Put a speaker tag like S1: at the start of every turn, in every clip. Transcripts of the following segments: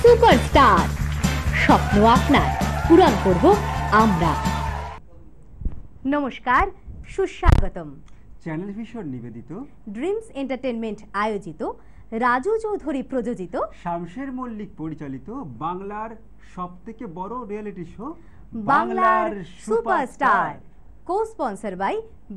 S1: Superstar. স্বপ্ন আপনার, পূরণ করব আমরা। নমস্কার, সুস্বাগতম।
S2: চ্যানেল ভিশন নিবেদিত,
S1: ড্রিমস এন্টারটেনমেন্ট আয়োজিত, রাজু চৌধুরী প্রযোজিত,
S2: শামশের মল্লিক পরিচালিত বাংলার সবথেকে বড় রিয়েলিটি শো
S1: বাংলার superstar, co sponsor by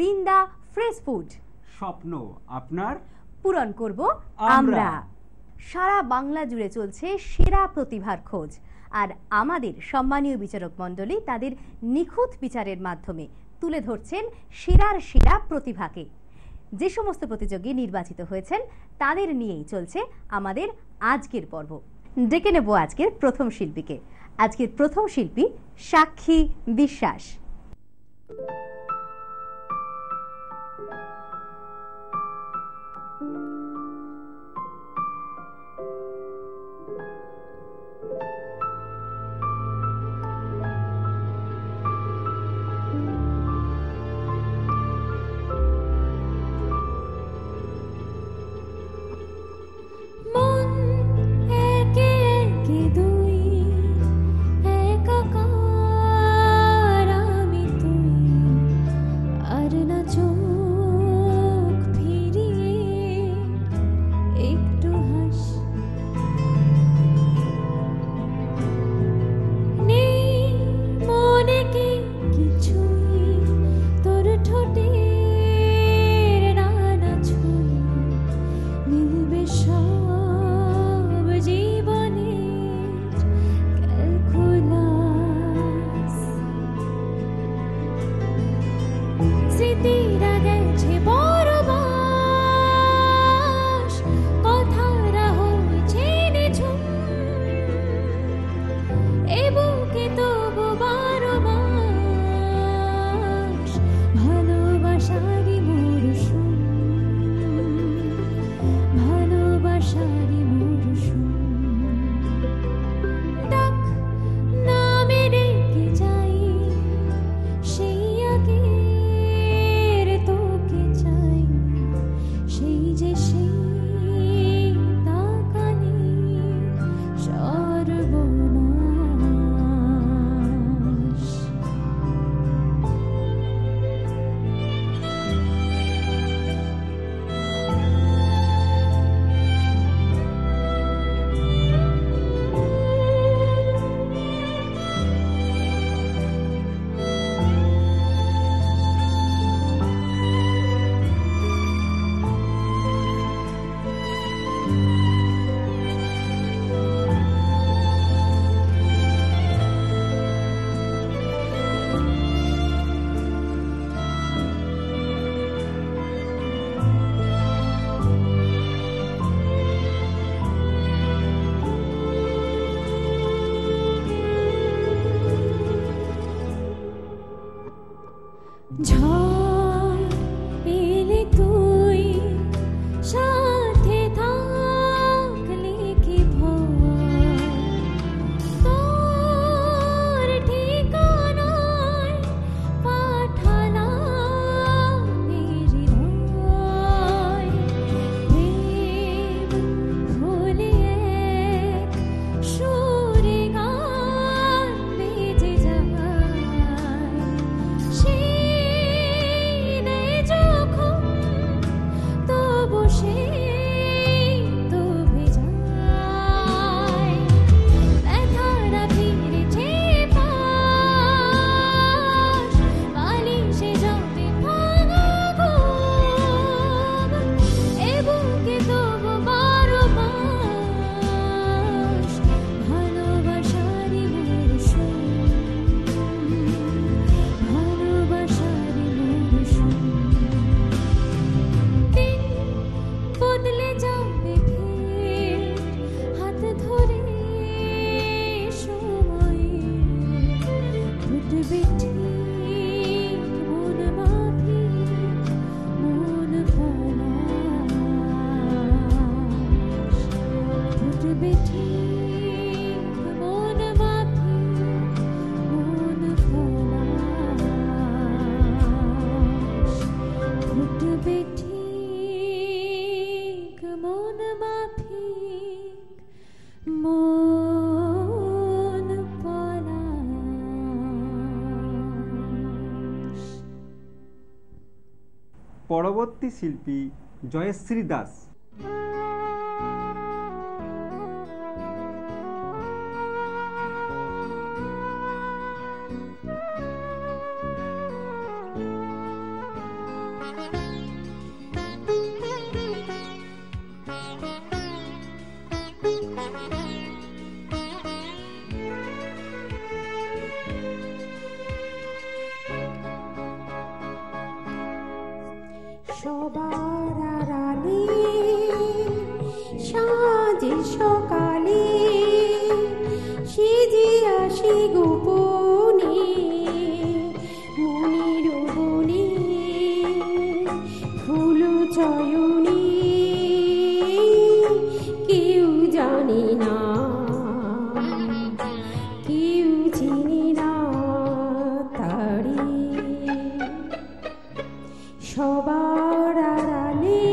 S1: Binda fresh food.
S2: স্বপ্ন আপনার,
S1: পূরণ করব আমরা। সারা বাংলা জুড়ে চলছে সেরা প্রতিভার খোঁজ, আর আমাদের সম্মানীয় বিচারক মণ্ডলী তাদের নিখুঁত বিচারের মাধ্যমে তুলে ধরছেন সেরার সেরা প্রতিভাকে। যে সমস্ত প্রতিযোগী নির্বাচিত হয়েছেন তাদের নিয়েই চলছে আমাদের আজকের পর্ব। ডেকে নেব আজকের প্রথম শিল্পীকে। আজকের প্রথম শিল্পী সাক্ষী বিশ্বাস।
S3: মন মাফিক মন
S2: পরবর্তী শিল্পী জয়শ্রী দাস।
S3: সবার আড়ালে সাজে সকালে সেজে আসি গোপনে মনের বনে ফুল চয়নে কেউ জানে না কেউ চিনে না তারে সবার আড়ালে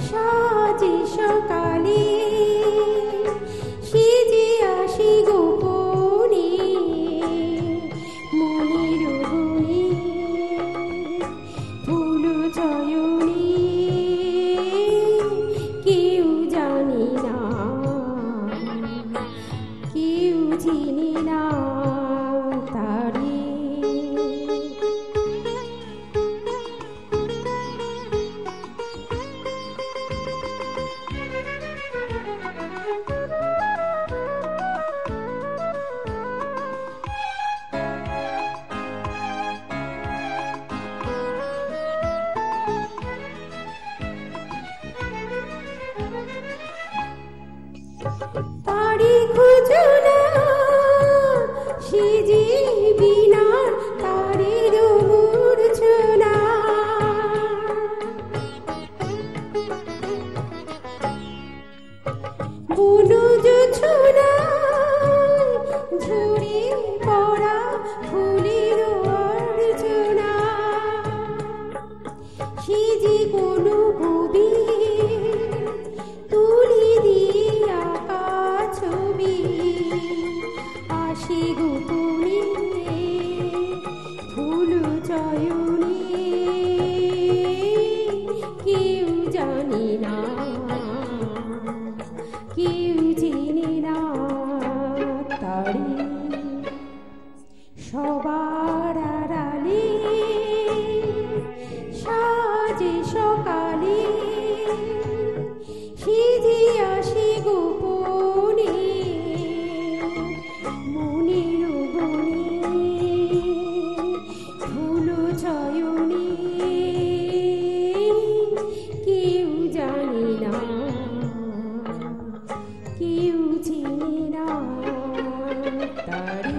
S3: সাজে সকালে সেজে আসি গোপনে মনের বনে ফুল চয়নে কেউ জানে না কেউ চিনে না তারে তারি খুঁজনা সেজে বিনা তারের মূর্ছনা বুনুজ ছোনা ঝরে পড়া ফুলের অর্চনা সেজে কোনো কবি তুলি দিয়া ছবি আসি গোপনে ফুল চয়নে কেউ জানে না কেউ চিনে না তারে সবার আড়ালে সাজে সকালে সেজে আসি গোপনে মনের বনে ফুল চয়নে কেউ জানে না কেউ চিনে না তারে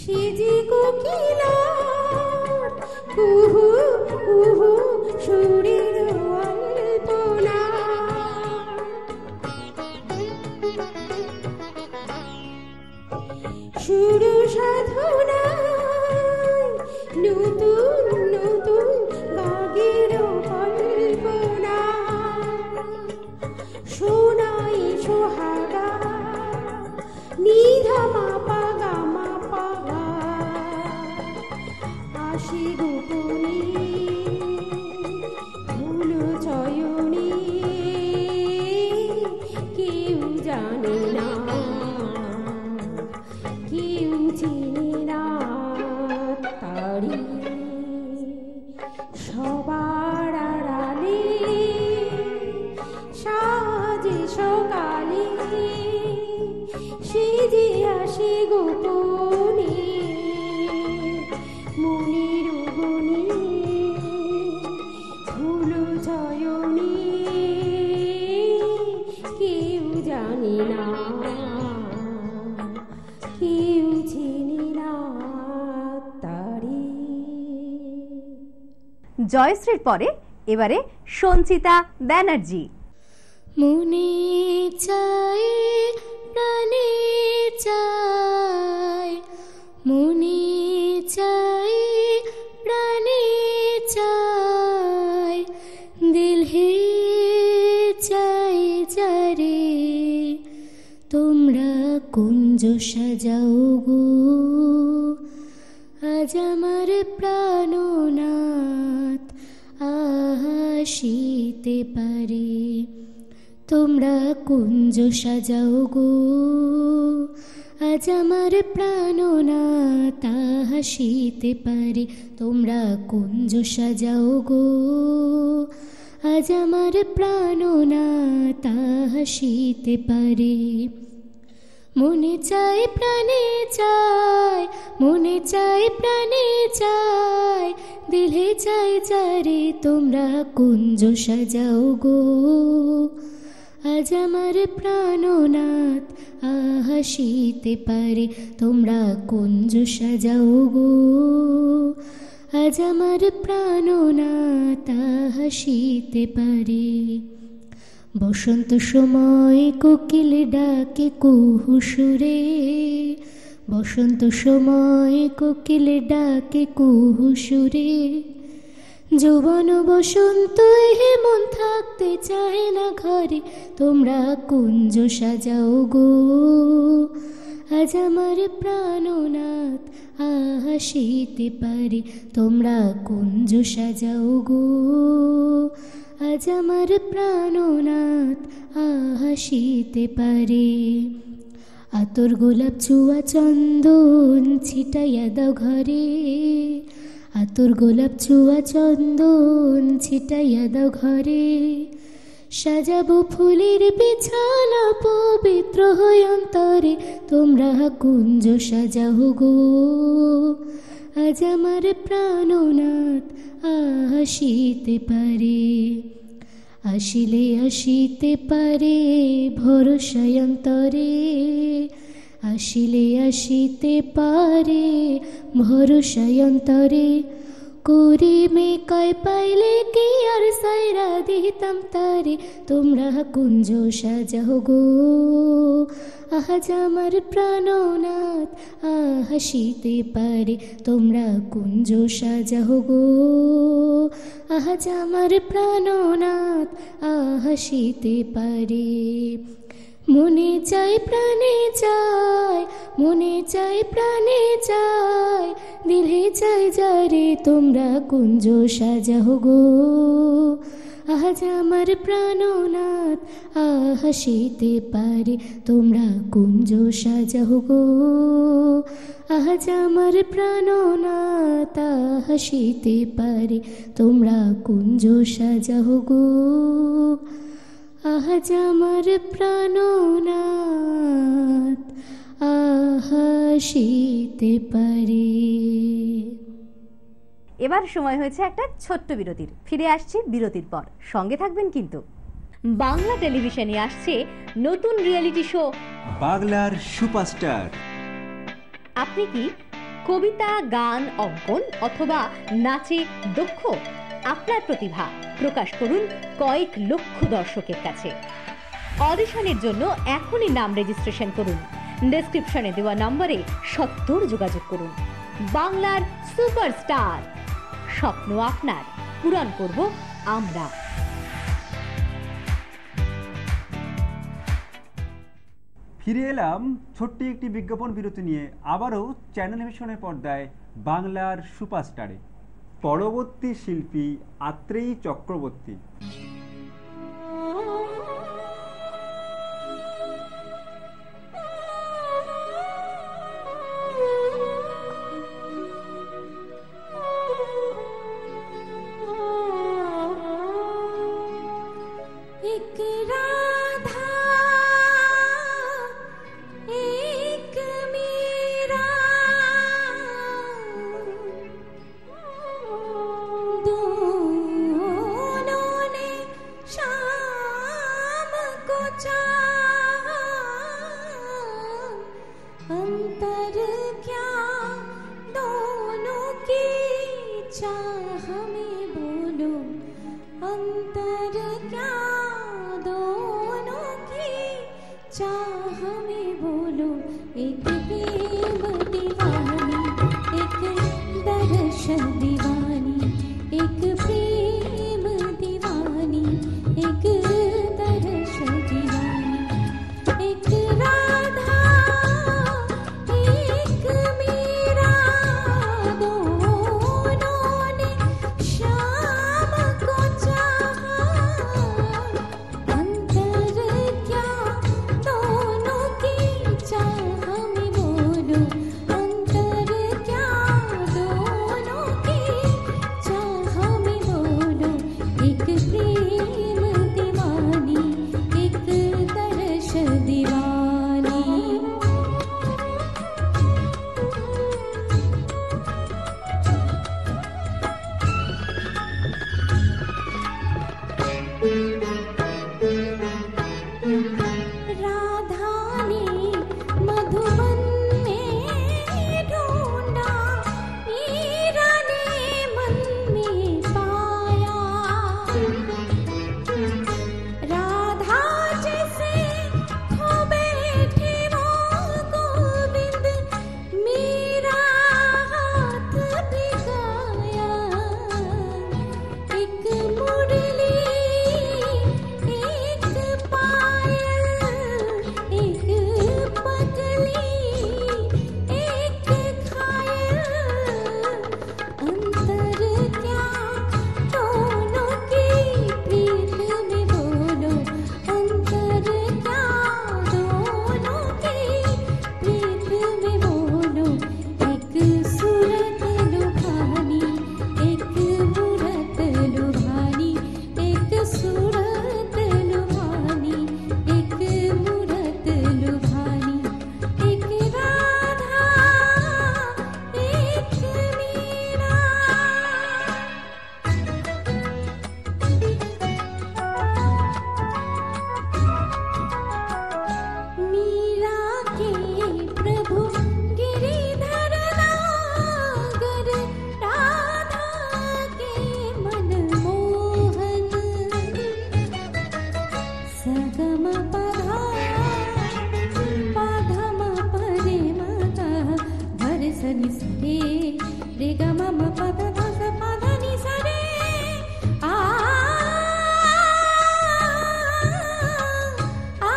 S3: সেজে কোকিলার কুহু কুহু সুরের অল্পনা সুর সাধনায় নতুন নতুন গাগের কল্পনা শোনাই সোহাগা নিধা মাপা গামা পাগা আসি গোপনে ফুল চয়নে কেউ জানে না কেউ চিনে না তারে সবার আড়ালে সাজে সকালে সেজে আসি গোপনে মনের বনে ফুল চয়নে কেউ জানে না কেউ চিনে না তারে।
S1: জয়শ্রীর পরে এবারে সঞ্চিতা ব্যানার্জি।
S3: মনে চাই প্রাণে চাই, মনে চাই প্রাণে চাই, দিল হে চাই যারে তোমরা কুঞ্জ সাজাও গো, আজ আমার প্রাণনাথ আসিতে পারে। তোমরা কুঞ্জ সাজাও গো, আজ আমার প্রাণনাথ আসিতে পারে। তোমরা কুঞ্জ সাজাও গো, আজ আমার প্রাণনাথ আসিতে পারে। মনে চাই প্রাণে চাই, মনে চাই প্রাণে চাই, দিলে চাই যারে তোমরা কুঞ্জ সাজাও গো, আজ আমার প্রাণনাথ আসিতে পারে। তোমরা কুঞ্জ সাজাও গো, আজ আমার প্রাণনাথ আসিতে পারে। বসন্ত সময় কোকিল ডাকে কুহু সুরে, বসন্ত সময় কোকিল ডাকে কুহু সুরে, যৌবন বসন্ত হে মন থাকতে চায় না ঘরে। তোমরা কুঞ্জ সাজাও গো, আজ আমার প্রাণনাথ আসিতে পারে। তোমরা কুঞ্জ সাজাও গো, আজ আমার প্রাণনাথ আসিতে পারে। আতর গোলাপ ছুয়া চন্দন ছিটাইয়া দাও ঘরে, আতর গোলাপ ছুয়া চন্দন ছিটাইয়া দাও ঘরে, সাজাবো ফুলের বিছানা পবিত্র হয়ে অন্তরে। তোমরা কুঞ্জ সাজাও গো, আজ আমার প্রাণনাথ আসিতে পারে। আসিলে আসিতে পারে ভরসায় অন্তরে, আসিলে আসিতে পারে ভরসায় অন্তরে। করিমে কয় পাইলে কি আর সাইরা দিতাম তারে। তোমরা কুঞ্জ সাজাও গো, আজ আমার প্রাণনাথ আসিতে পারে। তোমরা কুঞ্জ সাজাও গো, আজ আমার প্রাণনাথ আসিতে পারে। মনে চাই প্রাণে চাই, মনে চাই প্রাণে চাই, দিলে চাই যারে তোমরা কুঞ্জ সাজাও গো, আজ আমার প্রাণনাথ আসিতে পারে। তোমরা কুঞ্জ সাজাও গো, আজ আমার প্রাণনাথ আসিতে পারে। তোমরা কুঞ্জ সাজাও গো, আজ আমার প্রাণনাথ আসিতে পারে।
S1: এবার সময় হয়েছে একটা ছোট্ট বিরতির। ফিরে আসছি বিরতির পর, সঙ্গে থাকবেন কিন্তু। বাংলা টেলিভিশনে আসছে নতুন রিয়েলিটি শো
S2: বাংলার সুপারস্টার।
S1: আপনি কি কবিতা, গান, অঙ্কন অথবা নাচে দক্ষ? আপনার প্রতিভা প্রকাশ করুন কয়েক লক্ষ দর্শকের কাছে। অডিশনের জন্য এখনই নাম রেজিস্ট্রেশন করুন। ডেসক্রিপশনে দেওয়া নম্বরে সত্বর যোগাযোগ করুন। বাংলার সুপারস্টার, স্বপ্ন আপনার, পূরণ করব আমরা।
S2: ফিরে এলাম ছোট্ট একটি বিজ্ঞাপন বিরতি নিয়ে, আবারও চ্যানেল ভিশনের পর্দায় বাংলার সুপারস্টারে। পরবর্তী শিল্পী আত্রেয়ী চক্রবর্তী।
S3: अंतर क्या दो রে গা মা মা পা দা ধা সা পা ধা নি সা রে আ আ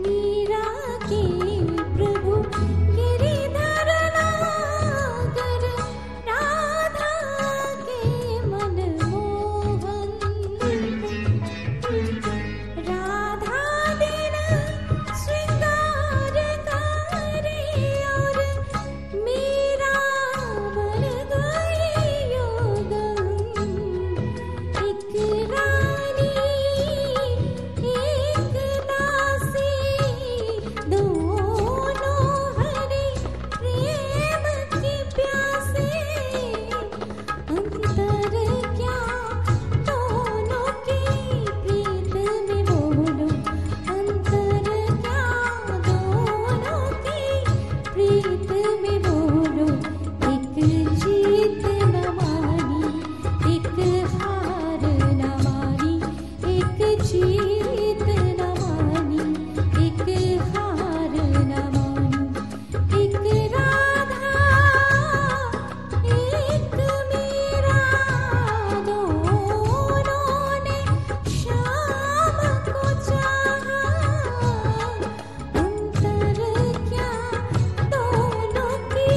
S3: मीरा के प्रभु गिरिधर नागर राधा के मन मोहन राधा दिन श्रृंगार करे और मीरा बन गई योगन एक रानी एक दासी दोनों हरे प्रेम की प्यासे अंतर क्या दोनों की प्रीत में बोलो अंतर क्या दोनों की प्रीत में बोलो एक जीत न मानी एक हार न मानी एक जीत न मानी एक हार न मानी एक राधा एक मीरा दोनों ने श्याम को चाहा अंतर क्या दोनों की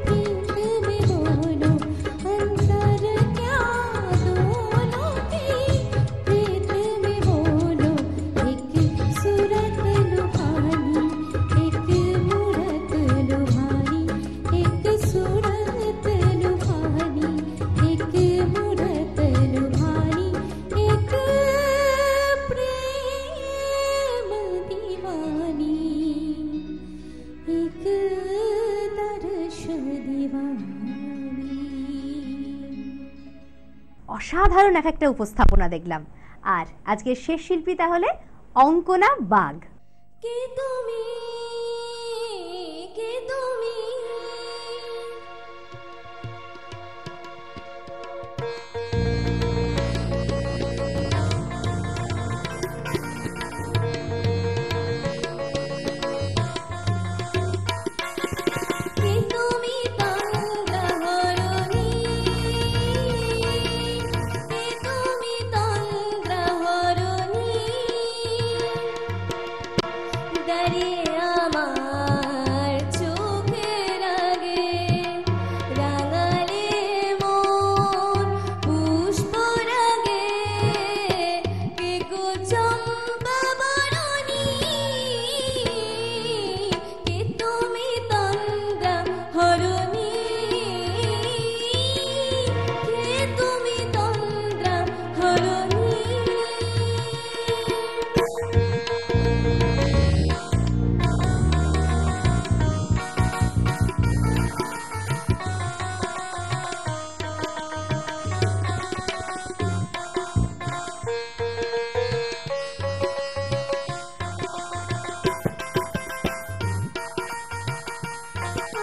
S3: प्रीत में बोलो अंतर क्या दोनों की प्रीत में बोलो एक सूरत लुभानी एक मूरत लुभानी एक सूरत लुभानी एक मूरत लुभानी एक प्रेम दीवानी एक दर्श दीवानी
S1: অসাধারণ এক একটা উপস্থাপনা দেখলাম। আর আজকের শেষ শিল্পী তাহলে অঙ্কনা বাগ।
S3: কে তুমি কে তুমি কে তুমি তন্দ্রাহরণী কে তুমি তন্দ্রাহরণী দাঁড়িয়ে আমার চোখের আগে রাঙালে মন পুষ্পরাগে কে গো চম্পা বরণী কে তুমি তন্দ্রাহরণী কে তুমি তন্দ্রাহরণী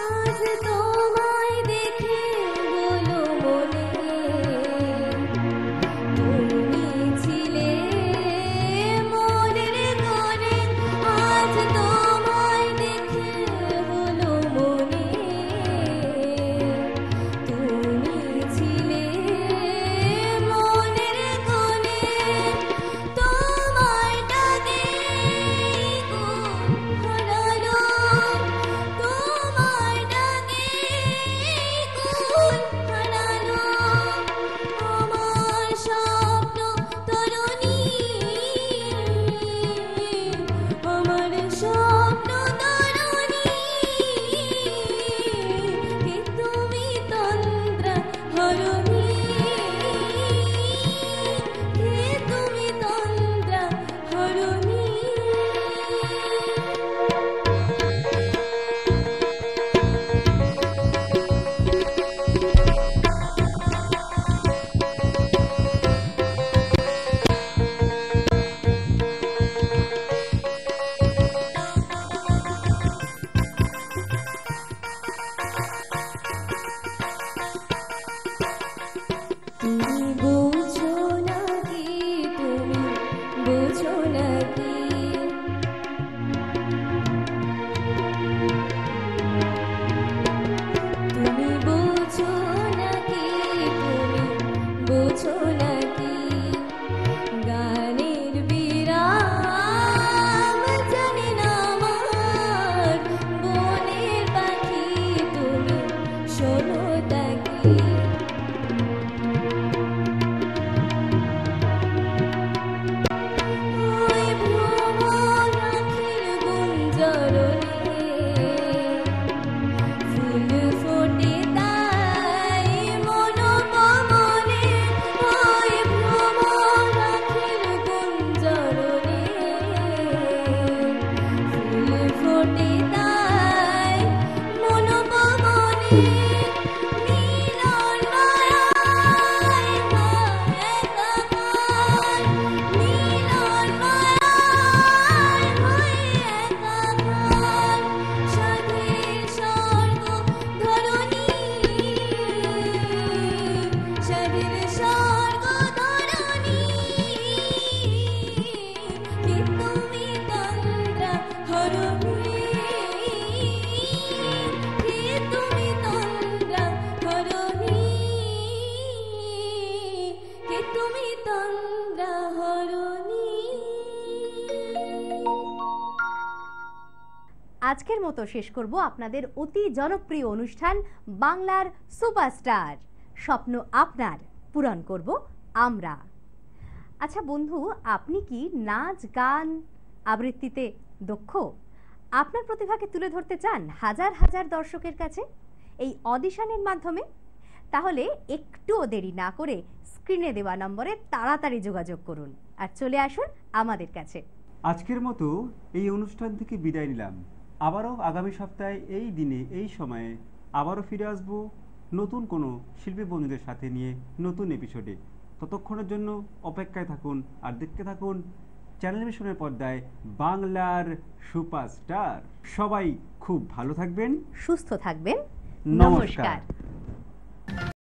S3: আজ তোমায় দেখে বলো মনে তুমি ছিলে মনের কোণে আজ তোমায় দেখে বলো মনে তুমি ছিলে মনের কোণে তোমার ডাকে গুণ হারালো তোমার ডাকে
S1: আজকের মতো শেষ করব আপনাদের অতি জনপ্রিয় অনুষ্ঠান বাংলার সুপারস্টার। স্বপ্ন আপনার, পূরণ করব আমরা। আচ্ছা বন্ধু, আপনি কি নাচ গান আবৃত্তিতে দক্ষ? আপনার প্রতিভাকে তুলে ধরতে চান হাজার হাজার দর্শকের কাছে এই অডিশনের মাধ্যমে? তাহলে একটুও দেরি না করে স্ক্রিনে দেওয়া নম্বরে তাড়াতাড়ি যোগাযোগ করুন আর চলে আসুন আমাদের কাছে।
S2: আজকের মতো এই অনুষ্ঠান থেকে বিদায় নিলাম। আবারও আগামী সপ্তাহে এই দিনে এই সময়ে আবারও ফিরে আসব নতুন কোনো শিল্পী বন্ধুদের সাথে নিয়ে নতুন এপিসোডে। ততক্ষণের জন্য অপেক্ষায় থাকুন আর দেখতে থাকুন চ্যানেল মিশনের পর্দায় বাংলার সুপারস্টার। সবাই খুব ভালো থাকবেন,
S1: সুস্থ থাকবেন।
S2: নমস্কার।
S1: নমস্কার।